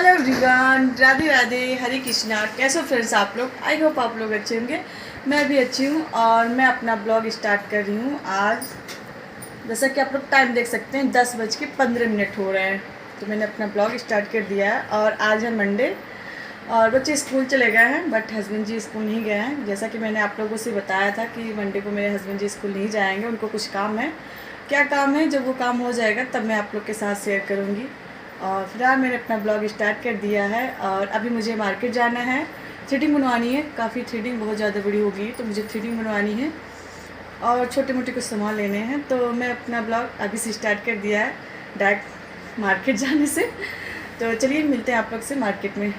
Hello everyone, Radhe Radhe, Hare Krishna. कैसे हो friends आप लोग? आई होप आप लोग अच्छे होंगे। मैं भी अच्छी हूँ और मैं अपना ब्लॉग स्टार्ट कर रही हूँ आज। जैसा कि आप लोग टाइम देख सकते हैं, 10:15 हो रहे हैं। तो मैंने अपना ब्लॉग स्टार्ट कर दिया है और आज है मंडे और बच्चे स्कूल चले गए हैं, बट हस्बैंड जी स्कूल नहीं गए हैं। जैसा कि मैंने आप लोगों से बताया था कि मंडे को मेरे हस्बैंड जी स्कूल नहीं जाएंगे, उनको कुछ काम है। क्या काम है? जब वो काम हो जाएगा तब मैं आप लोग के साथ शेयर करूँगी। और फिलहाल मैंने अपना ब्लॉग स्टार्ट कर दिया है और अभी मुझे मार्केट जाना है, थ्रेडिंग बनवानी है। काफ़ी थ्रेडिंग बहुत ज़्यादा बड़ी हो गई है, तो मुझे थ्रेडिंग बनवानी है और छोटे मोटे कुछ सामान लेने हैं। तो मैं अपना ब्लॉग अभी से स्टार्ट कर दिया है डायरेक्ट मार्केट जाने से। तो चलिए मिलते हैं आप लोग से मार्केट में।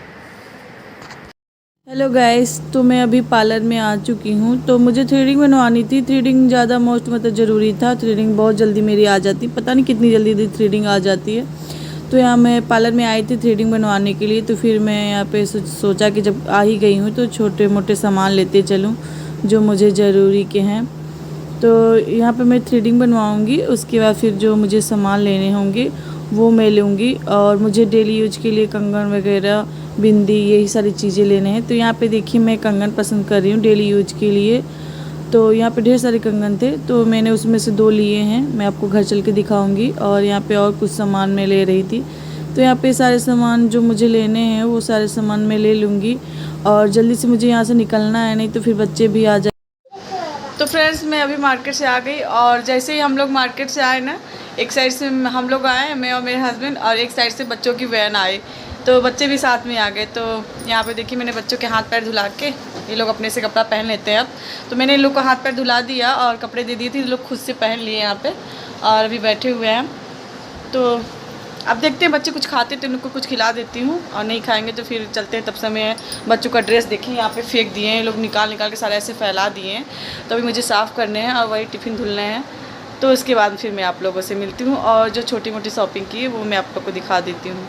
हेलो गाइस, तो मैं अभी पार्लर में आ चुकी हूँ। तो मुझे थ्रेडिंग बनवानी थी। थ्रेडिंग ज़्यादा मोस्ट मतलब ज़रूरी था। थ्रेडिंग बहुत जल्दी मेरी आ जाती, पता नहीं कितनी जल्दी थ्रेडिंग आ जाती है। तो यहाँ मैं पार्लर में आई थी थ्रेडिंग बनवाने के लिए। तो फिर मैं यहाँ पे सोचा कि जब आ ही गई हूँ तो छोटे मोटे सामान लेते चलूँ जो मुझे ज़रूरी के हैं। तो यहाँ पे मैं थ्रेडिंग बनवाऊँगी, उसके बाद फिर जो मुझे सामान लेने होंगे वो मैं लूँगी। और मुझे डेली यूज के लिए कंगन वगैरह, बिंदी, यही सारी चीज़ें लेने हैं। तो यहाँ पे देखिए मैं कंगन पसंद कर रही हूँ डेली यूज के लिए। तो यहाँ पे ढेर सारे कंगन थे, तो मैंने उसमें से 2 लिए हैं। मैं आपको घर चल के दिखाऊंगी। और यहाँ पे और कुछ सामान मैं ले रही थी। तो यहाँ पे सारे सामान जो मुझे लेने हैं वो सारे सामान मैं ले लूँगी और जल्दी से मुझे यहाँ से निकलना है, नहीं तो फिर बच्चे भी आ जाए। तो फ्रेंड्स, मैं अभी मार्केट से आ गई और जैसे ही हम लोग मार्केट से आए ना, एक साइड से हम लोग आए, मैं और मेरे हस्बैंड, और एक साइड से बच्चों की वैन आई। तो बच्चे भी साथ में आ गए। तो यहाँ पे देखिए मैंने बच्चों के हाथ पैर धुला के, ये लोग अपने से कपड़ा पहन लेते हैं अब। तो मैंने इन लोग को हाथ पैर धुला दिया और कपड़े दे दिए थे, ये लोग खुद से पहन लिए यहाँ पे और अभी बैठे हुए हैं। तो अब देखते हैं, बच्चे कुछ खाते तो उनको कुछ खिला देती हूँ, और नहीं खाएंगे तो फिर चलते हैं। तब समय है। बच्चों का ड्रेस देखिए यहाँ पे फेंक दिए हैं, लोग निकाल निकाल के सारे ऐसे फैला दिए हैं। तो अभी मुझे साफ़ करने हैं और वही टिफ़िन धुलने हैं। तो उसके बाद फिर मैं आप लोगों से मिलती हूँ और जो छोटी मोटी शॉपिंग की है वो मैं आप लोग को दिखा देती हूँ।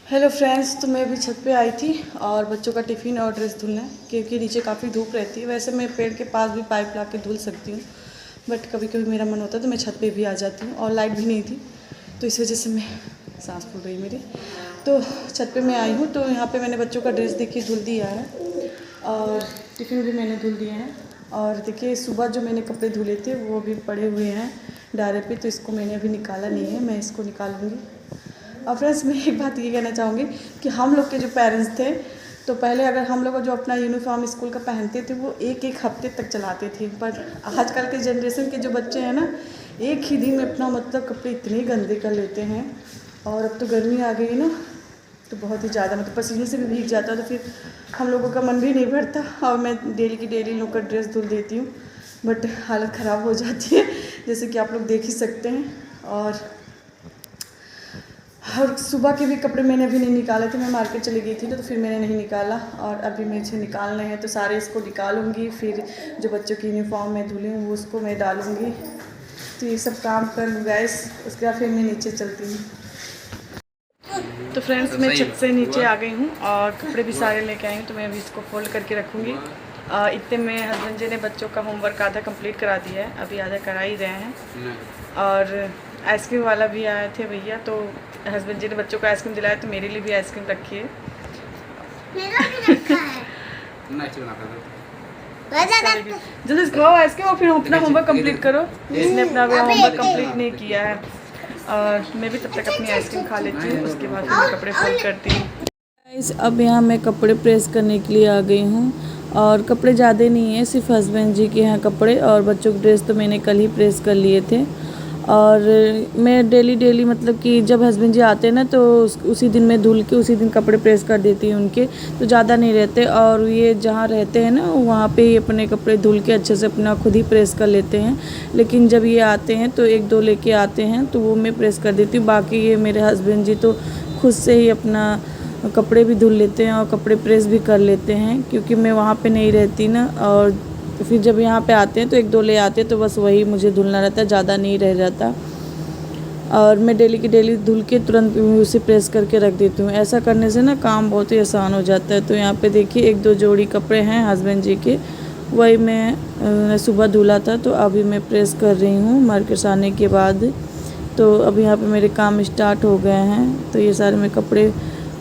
हेलो फ्रेंड्स, तो मैं अभी छत पे आई थी और बच्चों का टिफ़िन और ड्रेस धुलना है, क्योंकि नीचे काफ़ी धूप रहती है। वैसे मैं पेड़ के पास भी पाइप ला के धुल सकती हूँ, बट कभी कभी मेरा मन होता है तो मैं छत पे भी आ जाती हूँ। और लाइट भी नहीं थी, तो इस वजह से मैं सांस फूल रही मेरी। तो छत पे मैं आई हूँ। तो यहाँ पे मैंने बच्चों का ड्रेस देखिए धुल दिया है और टिफ़िन भी मैंने धुल दिए हैं। और देखिए सुबह जो मैंने कपड़े धुले थे वो भी पड़े हुए हैं डायरे पे, तो इसको मैंने अभी निकाला नहीं है, मैं इसको निकालूंगी। और फ्रेंड्स, मैं एक बात ये कहना चाहूँगी कि हम लोग के जो पेरेंट्स थे, तो पहले अगर हम लोग जो अपना यूनिफॉर्म स्कूल का पहनते थे वो एक एक हफ्ते तक चलाते थे। पर आजकल के जनरेशन के जो बच्चे हैं ना, एक ही दिन में अपना मतलब कपड़े इतने गंदे कर लेते हैं। और अब तो गर्मी आ गई ना, तो बहुत ही ज़्यादा मतलब पसीने से भी भीग जाता है, तो फिर हम लोगों का मन भी नहीं भरता। और मैं डेली की डेली लोग का ड्रेस धुल देती हूँ, बट हालत ख़राब हो जाती है, जैसे कि आप लोग देख ही सकते हैं। और सुबह के भी कपड़े मैंने अभी नहीं निकाले थे, मैं मार्केट चली गई थी तो फिर मैंने नहीं निकाला। और अभी मुझे निकालने हैं, तो सारे इसको निकालूंगी। फिर जो बच्चों की यूनिफॉर्म मैं धुली हूँ वो उसको मैं डालूँगी। तो ये सब काम कर लूँ गाइस, उसके बाद फिर मैं नीचे चलती हूँ। तो फ्रेंड्स, मैं छत से नीचे आ गई हूँ और कपड़े भी सारे लेके आई हूँ। तो मैं अभी इसको फोल्ड करके रखूँगी। इतने में हस्बैंड जी ने बच्चों का होमवर्क आधा कंप्लीट करा दिया है, अभी आधा करा ही रहे हैं। और आइसक्रीम वाला भी आए थे भैया, तो हस्बैंड जी ने बच्चों को आइसक्रीम दिलाया, तो मेरे लिए भी आइसक्रीम रखी है। जल्दी खाओ आइसक्रीम और फिर अपना होमवर्क कंप्लीट करो। इसने अपना होमवर्क कंप्लीट नहीं किया है। और मैं भी तब तक अपनी आइसक्रीम खा लेती हूँ, उसके बाद फिर मैं कपड़े फोल्ड करती हूँ। अब यहाँ मैं कपड़े प्रेस करने के लिए आ गई हूँ और कपड़े ज़्यादा नहीं है, सिर्फ हस्बैंड जी के यहाँ कपड़े, और बच्चों के ड्रेस तो मैंने कल ही प्रेस कर लिए थे। और मैं डेली मतलब कि जब हस्बैंड जी आते हैं ना, तो उसी दिन मैं धुल के उसी दिन कपड़े प्रेस कर देती हूँ उनके, तो ज़्यादा नहीं रहते। और ये जहाँ रहते हैं ना वहाँ पे ही अपने कपड़े धुल के अच्छे से अपना खुद ही प्रेस कर लेते हैं। लेकिन जब ये आते हैं तो 1-2 लेके आते हैं, तो वो मैं प्रेस कर देती हूँ। बाकी ये मेरे हस्बैंड जी तो खुद से ही अपना कपड़े भी धुल लेते हैं और कपड़े प्रेस भी कर लेते हैं, क्योंकि मैं वहाँ पे नहीं रहती ना। और फिर जब यहाँ पे आते हैं तो 1-2 ले आते हैं, तो बस वही मुझे धुलना रहता है, ज़्यादा नहीं रह जाता। और मैं डेली की डेली धुल के तुरंत उसे प्रेस करके रख देती हूँ। ऐसा करने से ना काम बहुत ही आसान हो जाता है। तो यहाँ पे देखिए 1-2 जोड़ी कपड़े हैं हस्बैंड जी के, वही मैं सुबह धुला था, तो अभी मैं प्रेस कर रही हूँ मार्केट से आने के बाद। तो अब यहाँ पे मेरे काम स्टार्ट हो गए हैं। तो ये सारे मैं कपड़े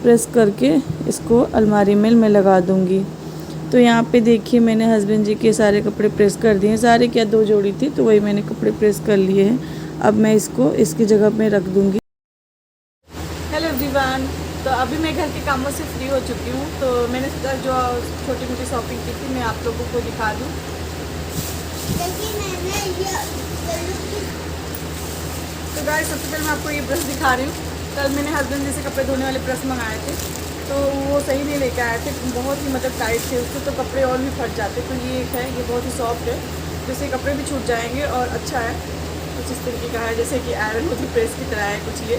प्रेस करके इसको अलमारी में मैं लगा दूँगी। तो यहाँ पे देखिए मैंने हस्बैंड जी के सारे कपड़े प्रेस कर दिए हैं। सारे क्या 2 जोड़ी थी तो वही मैंने कपड़े प्रेस कर लिए हैं। अब मैं इसको इसकी जगह पे रख दूँगी। हेलो एवरीवन, तो अभी मैं घर के कामों से फ्री हो चुकी हूँ। तो मैंने सोचा जो छोटी मोटी शॉपिंग की थी मैं आप लोगों को दिखा दूँ। तो गाइस सबसे पहले मैं आपको ये ब्रश दिखा रही हूँ। कल मैंने हस्बैंड जी से कपड़े धोने वाले ब्रश मंगाए थे तो वो सही नहीं लेके आए थे, बहुत ही मतलब टाइट थे उससे, तो कपड़े और भी फट जाते। तो ये एक है, ये बहुत ही सॉफ्ट है, जिससे कपड़े भी छूट जाएंगे और अच्छा है। कुछ इस तरीके का है जैसे कि आयरन होती प्रेस की तरह है कुछ ये।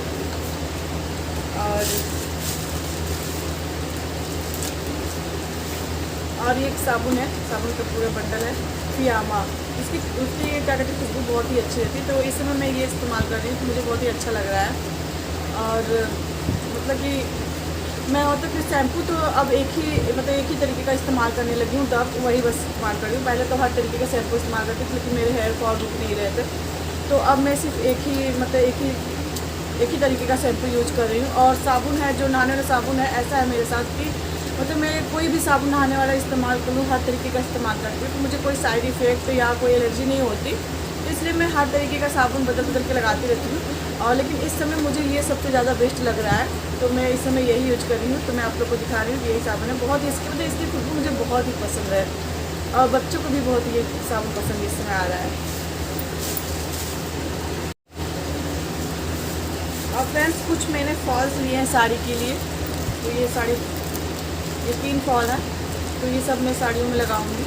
और ये एक साबुन है, साबुन का पूरा बंडल है फियामा। उसकी क्या कहते हैं खुशबू बहुत ही अच्छी रहती है। तो इस समय मैं ये इस्तेमाल कर रही हूँ तो मुझे बहुत ही अच्छा लग रहा है। और मतलब कि मैं और तो फिर शैम्पू तो अब एक ही तरीके का इस्तेमाल करने लगी हूँ। डव वही बस इस्तेमाल कर रही हूँ। पहले तो हर तरीके का शैम्पू इस्तेमाल करती थी लेकिन मेरे हेयर फॉल रुक नहीं रहे थे। तो अब मैं सिर्फ एक ही तरीके का शैम्पू यूज कर रही हूँ। और साबुन है जो नहाने वाला साबुन है, ऐसा है मेरे साथ कि मतलब मैं कोई भी साबुन नहाने वाला इस्तेमाल करूँ, हर तरीके का इस्तेमाल करती हूँ तो मुझे कोई साइड इफ़ेक्ट या कोई एलर्जी नहीं होती। तो इसलिए मैं हर तरीके का साबुन बदल के लगाती रहती हूँ। और लेकिन इस समय मुझे ये सबसे ज़्यादा बेस्ट लग रहा है तो मैं इस समय यही यूज कर रही हूँ। तो मैं आप लोग को दिखा रही हूँ यही साबुन है। बहुत ही इसकी खुशबू मुझे बहुत ही पसंद है और बच्चों को भी बहुत ही ये साबुन पसंद इस समय आ रहा है। और फ्रेंड्स कुछ मैंने फॉल्स लिए हैं साड़ी के लिए। तो ये साड़ी, ये 3 फॉल है तो ये सब मैं साड़ियों में लगाऊंगी।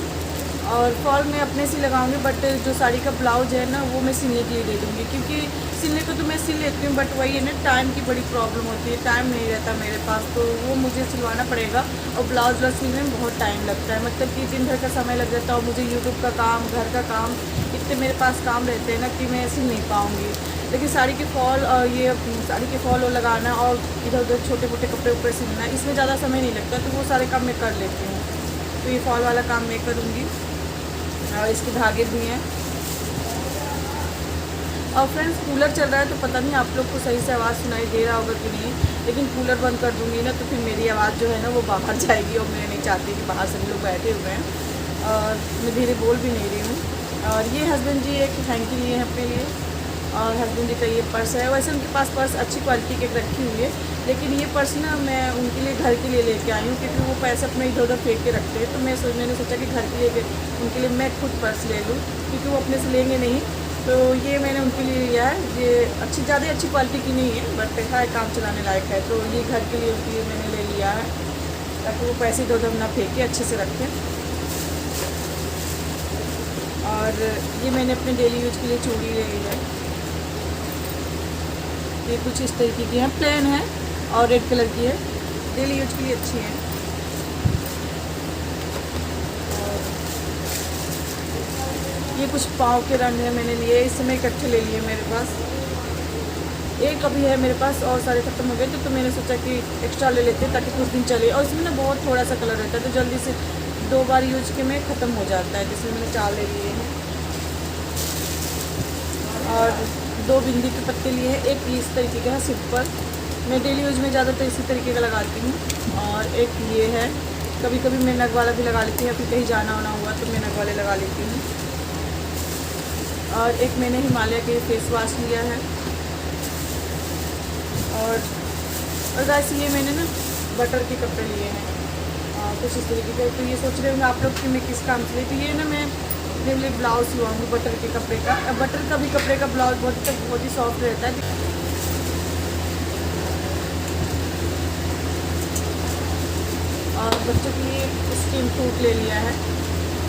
और फॉल मैं अपने से लगाऊंगी बट जो साड़ी का ब्लाउज है ना वो मैं सिलने के लिए दे दूँगी, क्योंकि सिलने को तो मैं सिल लेती हूँ बट वही है ना, टाइम की बड़ी प्रॉब्लम होती है, टाइम नहीं रहता मेरे पास तो वो मुझे सिलवाना पड़ेगा। और ब्लाउज व्लाउज सिलने में बहुत टाइम लगता है, मतलब कि दिन भर का समय लग जाता है। और मुझे यूट्यूब का काम, घर का काम, इतने मेरे पास काम रहते हैं ना कि मैं सिल नहीं पाऊँगी। लेकिन साड़ी के फॉल और ये साड़ी के फॉल लगाना और इधर उधर छोटे मोटे कपड़े ऊपर सिलना, इसमें ज़्यादा समय नहीं लगता तो वो सारे काम मैं कर लेती हूँ। तो ये फॉल वाला काम मैं करूँगी। और इसके धागे भी हैं। और फ्रेंड्स कूलर चल रहा है तो पता नहीं आप लोग को सही से आवाज़ सुनाई दे रहा होगा कि नहीं, लेकिन कूलर बंद कर दूँगी ना तो फिर मेरी आवाज़ जो है ना वो बाहर जाएगी और मैं नहीं चाहती कि बाहर सभी लोग बैठे हुए हैं और मैं धीरे बोल भी नहीं रही हूँ। और ये हस्बैंड जी एक हैंकी लिए हैं अपने लिए और हस्बैंड जी का ये पर्स है। वैसे उनके पास पर्स अच्छी क्वालिटी के रखी हुई है, लेकिन ये पर्स ना मैं उनके लिए घर के लिए लेके आई हूँ क्योंकि वो पैसे अपने इधर उधर फेंक के रखते हैं। तो मैंने सोचा कि घर के लिए उनके लिए मैं खुद पर्स ले लूँ क्योंकि वो अपने से लेंगे नहीं। तो ये मैंने उनके लिए लिया है। ये ज़्यादा अच्छी क्वालिटी की नहीं है बट है, काम चलाने लायक है। तो ये घर के लिए उनके लिए मैंने ले लिया है ताकि वो पैसे इधर उधर ना फेंके, अच्छे से रखें। और ये मैंने अपने डेली यूज के लिए चूड़ी ले ली है। ये कुछ इस तरीके की है, प्लेन है और रेड कलर की है, डेली यूज के लिए अच्छी है। और ये कुछ पाँव के रंग है मैंने लिए, इस समय इकट्ठे ले लिए मेरे पास। एक अभी है मेरे पास और सारे ख़त्म हो गए तो मैंने सोचा कि एक्स्ट्रा ले लेते हैं ताकि कुछ दिन चले। और इसमें ना बहुत थोड़ा सा कलर रहता है तो जल्दी से 2 बार यूज के में ख़त्म हो जाता है, जिसमें मैंने 4 ले लिए हैं। और 2 बिंदी के पत्ते लिए हैं। एक इस तरीके का है सिंपल, मैं डेली यूज में ज़्यादातर इसी तरीके का लगाती हूँ। और एक ये है, कभी कभी मैं नग वाला भी लगा लेती हूँ, फिर कहीं जाना होना हुआ तो मैं नग वाले लगा लेती हूँ। और एक मैंने हिमालय के फेस वॉश लिया है। और गाइस ये मैंने ना बटर के कपड़े लिए हैं कुछ इस तरीके के। तो ये सोच रहे होंगे आप लोग कि मैं किस काम से ली, तो ये ना मैं अपने लिए ब्लाउज सिलवाऊँगी बटर के कपड़े का। बटर का भी कपड़े का ब्लाउज बहुत ही सॉफ्ट रहता है। और बच्चों के लिए स्किन फ्रूट ले लिया है।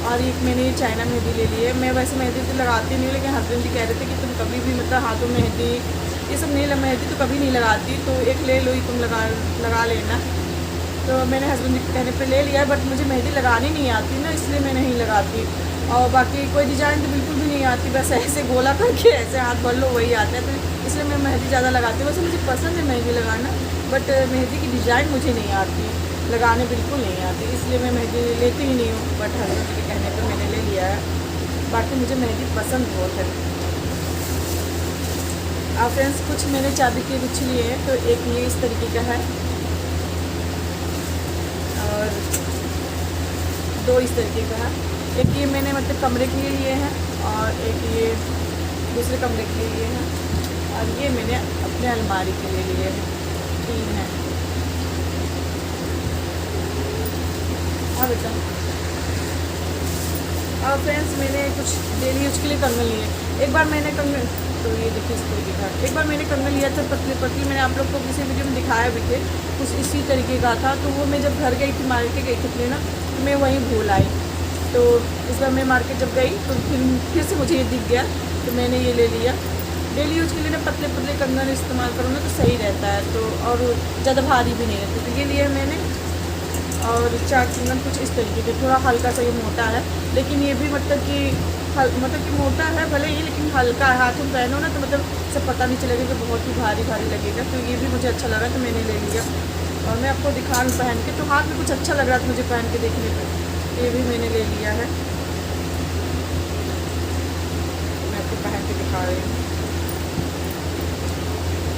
और एक मैंने ये चाइना मेहंदी ले ली है। मैं वैसे मेहंदी तो लगाती नहीं हूँ, लेकिन हस्बैंड जी कह रहे थे कि तुम कभी भी मतलब हाथों में मेहंदी ये सब नहीं, मेहंदी तो कभी नहीं लगाती तो एक ले लो ही, तुम लगा लेना। तो मैंने हस्बैंड जी के कहने पे ले लिया है, बट मुझे मेहंदी लगानी नहीं आती ना, इसलिए मैं नहीं लगाती। और बाकी कोई डिज़ाइन तो बिल्कुल भी नहीं आती, बस ऐसे गोला करके ऐसे हाथ भर लो वही आता है, तो इसलिए मैं मेहंदी ज़्यादा लगाती हूँ। वैसे मुझे पसंद है मेहंदी लगाना, बट मेहंदी की डिज़ाइन मुझे नहीं आती, लगाने बिल्कुल नहीं आती, इसलिए मैं मेहंदी लेती ही नहीं हूँ। बट हस्बैंड जी के कहने पर मैंने ले लिया है। बाकी मुझे मेहंदी पसंद बहुत है। फ्रेंड्स कुछ मैंने चाबी के कुछ लिए हैं, तो एक ये इस तरीके का है और दो इस तरीके का है। एक ये मैंने मतलब कमरे के लिए हैं और एक ये दूसरे कमरे के लिए हैं और ये मैंने अपने अलमारी के लिए हैं। 3 हैं। हाँ बेटा। और फ्रेंड्स मैंने कुछ डेली यूज के लिए कंगन लिए। एक बार मैंने कंगन, तो ये देखिए इस तरीके का, एक बार मैंने कंगन लिया था पतली पतली, मैंने आप लोग को किसी वीडियो में दिखाया भी थे, कुछ इसी तरीके का था। तो वो मैं जब घर गई थी, मार्केट गई थी अपने ना, तो मैं वहीं भूल आई। तो इस बार मैं मार्केट जब गई तो फिर से मुझे ये दिख गया, तो मैंने ये ले लिया। डेली यूज के लिए ना पतले पतले कंगन इस्तेमाल करूँ ना तो सही रहता है, तो और ज़्यादा भारी भी नहीं रहती। तो ये लिया मैंने। और 4 कंगन कुछ इस तरीके के, थोड़ा हल्का सा ये मोटा है, लेकिन ये भी मतलब कि मोटा है भले ही, लेकिन हल्का है। हाथ में पहनो ना तो मतलब सब पता नहीं चलेगा कि बहुत ही भारी भारी लगेगा। तो ये भी मुझे अच्छा लगा तो मैंने ले लिया। और मैं आपको दिखा रही पहन के, तो हाथ में कुछ अच्छा लग रहा था मुझे पहन के देखने पर, ये भी मैंने ले लिया है। मैं आपको पहन के दिखा रही हूँ।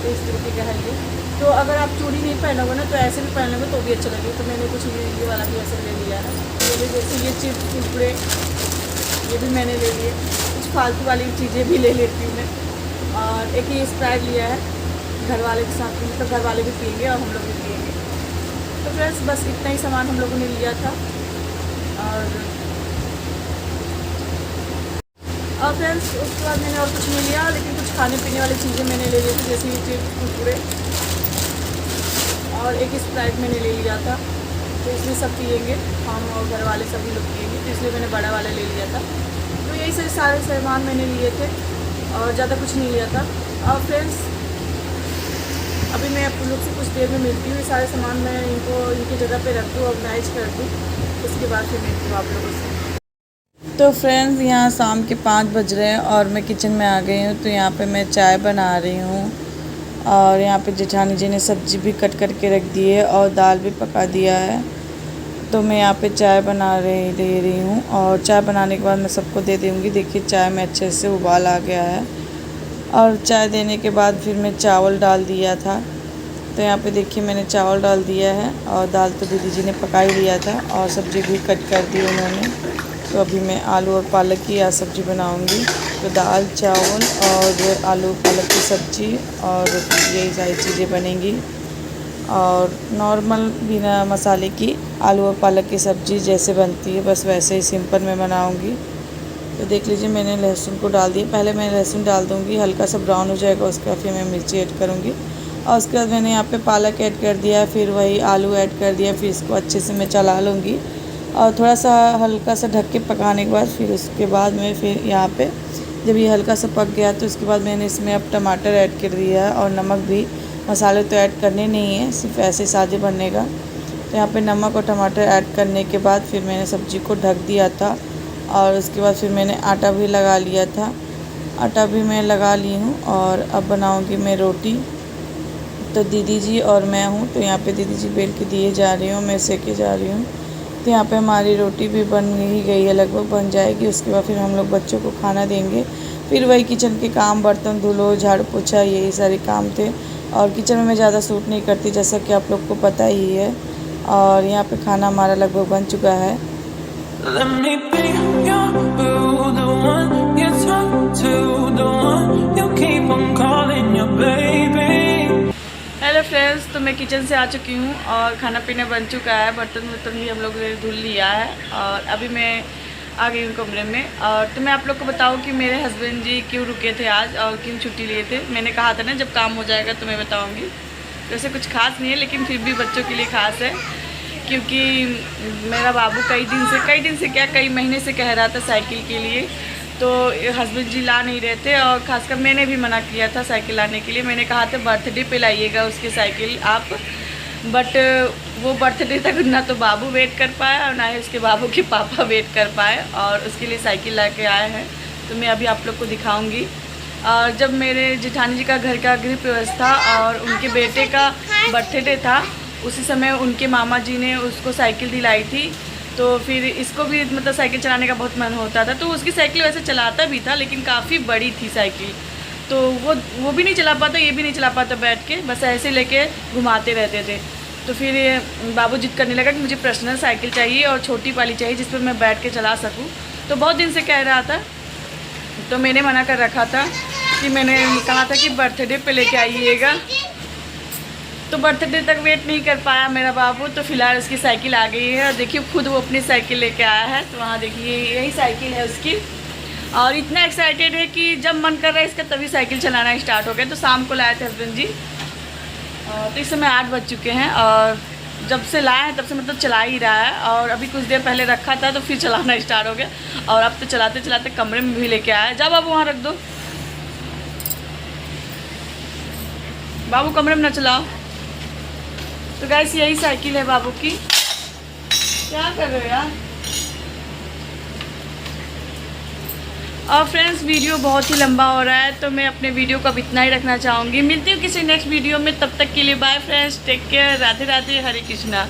तो इस तरीके का है ये। तो अगर आप चूड़ी नहीं पहनोगे ना तो ऐसे भी पहन लोगे तो भी अच्छा लगेगा। तो मैंने कुछ ये वाला भी ऐसे ले लिया है। ये भी जैसे ये चिप्स कुरकुरे ये भी मैंने ले लिए। कुछ फालतू वाली चीज़ें भी ले लेती हूँ मैं। और एक ये स्प्राइट लिया है, घर वाले के साथ, मतलब घर वाले भी पिएंगे और हम लोग भी पिएंगे। तो फ्रेंड्स बस इतना ही सामान हम लोगों ने लिया था। और फ्रेंड्स उसके बाद मैंने और कुछ नहीं लिया, लेकिन कुछ खाने पीने वाली चीज़ें मैंने ले ली थी, जैसे ये चिप्स कुरकुरे और एक स्प्राइट मैंने ले लिया था। तो इसमें सब पिएंगे, हम और घर वाले सभी लोग पिएंगे, तो इसलिए मैंने बड़ा वाला ले लिया था। तो यही सारे सामान मैंने लिए थे और ज़्यादा कुछ नहीं लिया था। और फ्रेंड्स अभी मैं आप लोग से कुछ देर में मिलती हूँ। ये सारे सामान मैं इनको इनकी जगह पे रख दूँ, ऑर्गेनाइज कर दूँ, उसके बाद फिर मिलती हूँ आप लोगों से। तो फ्रेंड्स यहाँ शाम के 5 बज रहे हैं और मैं किचन में आ गई हूँ। तो यहाँ पे मैं चाय बना रही हूँ और यहाँ पे जेठानी जी ने सब्ज़ी भी कट करके रख दी है और दाल भी पका दिया है। तो मैं यहाँ पे चाय दे रही हूँ और चाय बनाने के बाद मैं सबको दे दूँगी। देखिए चाय में अच्छे से उबाल आ गया है और चाय देने के बाद फिर मैं चावल डाल दिया था। तो यहाँ पे देखिए मैंने चावल डाल दिया है और दाल तो दीदी जी ने पका ही लिया था और सब्ज़ी भी कट कर दी उन्होंने। तो अभी मैं आलू और पालक की आज सब्ज़ी बनाऊँगी। तो दाल चावल और आलू पालक की सब्ज़ी और यही सारी चीज़ें बनेंगी। और नॉर्मल बिना मसाले की आलू और पालक की सब्ज़ी जैसे बनती है बस वैसे ही सिंपल मैं बनाऊँगी। तो देख लीजिए मैंने लहसुन को डाल दिया। पहले मैं लहसुन डाल दूँगी, हल्का सा ब्राउन हो जाएगा, उसके बाद फिर मैं मिर्ची ऐड करूँगी और उसके बाद मैंने यहाँ पे पालक ऐड कर दिया, फिर वही आलू ऐड कर दिया। फिर इसको अच्छे से मैं चला लूँगी और थोड़ा सा हल्का सा ढक के पकाने के बाद फिर उसके बाद मैं फिर यहाँ पे जब ये हल्का सा पक गया तो उसके बाद मैंने इसमें अब टमाटर ऐड कर दिया है और नमक भी। मसाले तो ऐड करने नहीं है, सिर्फ ऐसे सादे बनने का। तो यहाँ पे नमक और टमाटर ऐड करने के बाद फिर मैंने सब्ज़ी को ढक दिया था और उसके बाद फिर मैंने आटा भी लगा लिया था। आटा भी मैं लगा ली हूँ और अब बनाऊँगी मैं रोटी। तो दीदी जी और मैं हूँ, तो यहाँ पे दीदी जी बेल के दिए जा रही हूँ, मैं सेके जा रही हूँ। तो यहाँ पे हमारी रोटी भी बन ही गई है, लगभग बन जाएगी। उसके बाद फिर हम लोग बच्चों को खाना देंगे। फिर वही किचन के काम, बर्तन धुलो, झाड़ू पोछा, यही सारे काम थे। और किचन में मैं ज़्यादा सूट नहीं करती जैसा कि आप लोग को पता ही है। और यहाँ पे खाना हमारा लगभग बन चुका है। हेलो फ्रेंड्स, तो मैं किचन से आ चुकी हूँ और खाना पीना बन चुका है। बर्तन वर्तन भी हम लोग ने धुल लिया है और अभी मैं आ गई हूँ कमरे में। और तो मैं आप लोग को बताऊँ कि मेरे हस्बैंड जी क्यों रुके थे आज और क्यों छुट्टी लिए थे। मैंने कहा था ना जब काम हो जाएगा तो मैं बताऊँगी। वैसे कुछ खास नहीं है, लेकिन फिर भी बच्चों के लिए ख़ास है, क्योंकि मेरा बाबू कई महीने से कह रहा था साइकिल के लिए। तो हस्बैंड जी ला नहीं रहे थे और ख़ासकर मैंने भी मना किया था साइकिल लाने के लिए। मैंने कहा था बर्थडे पे लाइएगा उसकी साइकिल आप, बट वो बर्थडे तक ना तो बाबू वेट कर पाया और ना ही उसके बाबू के पापा वेट कर पाए और उसके लिए साइकिल ला के आए हैं। तो मैं अभी आप लोग को दिखाऊंगी। और जब मेरे जेठानी जी का घर का गृह प्रवेश था और उनके बेटे का बर्थडे था, उसी समय उनके मामा जी ने उसको साइकिल दिलाई थी। तो फिर इसको भी मतलब साइकिल चलाने का बहुत मन होता था, तो उसकी साइकिल वैसे चलाता भी था, लेकिन काफ़ी बड़ी थी साइकिल। तो वो भी नहीं चला पाता, ये भी नहीं चला पाता बैठ के, बस ऐसे लेके घुमाते रहते थे। तो फिर ये बाबू जिद करने लगा कि मुझे पर्सनल साइकिल चाहिए और छोटी वाली चाहिए जिस पर मैं बैठ के चला सकूं। तो बहुत दिन से कह रहा था, तो मैंने मना कर रखा था कि मैंने कहा था कि बर्थडे पे लेके आइएगा। तो बर्थडे तक वेट नहीं कर पाया मेरा बाबू, तो फिलहाल उसकी साइकिल आ गई है। और देखिए खुद वो अपनी साइकिल लेके आया है। तो वहाँ देखिए यही साइकिल है उसकी, और इतना एक्साइटेड है कि जब मन कर रहा है इसका तभी साइकिल चलाना स्टार्ट हो गया। तो शाम को लाए थे हस्बैंड जी, तो इस समय 8 बज चुके हैं और जब से लाए हैं तब से मतलब चला ही रहा है। और अभी कुछ देर पहले रखा था तो फिर चलाना स्टार्ट हो गया, और अब तो चलाते चलाते कमरे में भी लेके आया है। जा बाबू वहाँ रख दो, बाबू कमरे में ना चलाओ। तो गाइस यही साइकिल है बाबू की। क्या कर रहे हो यार। और फ्रेंड्स वीडियो बहुत ही लंबा हो रहा है, तो मैं अपने वीडियो को अब इतना ही रखना चाहूँगी। मिलती हूँ किसी नेक्स्ट वीडियो में, तब तक के लिए bye friends, take care, Radhe Radhe, Hare Krishna.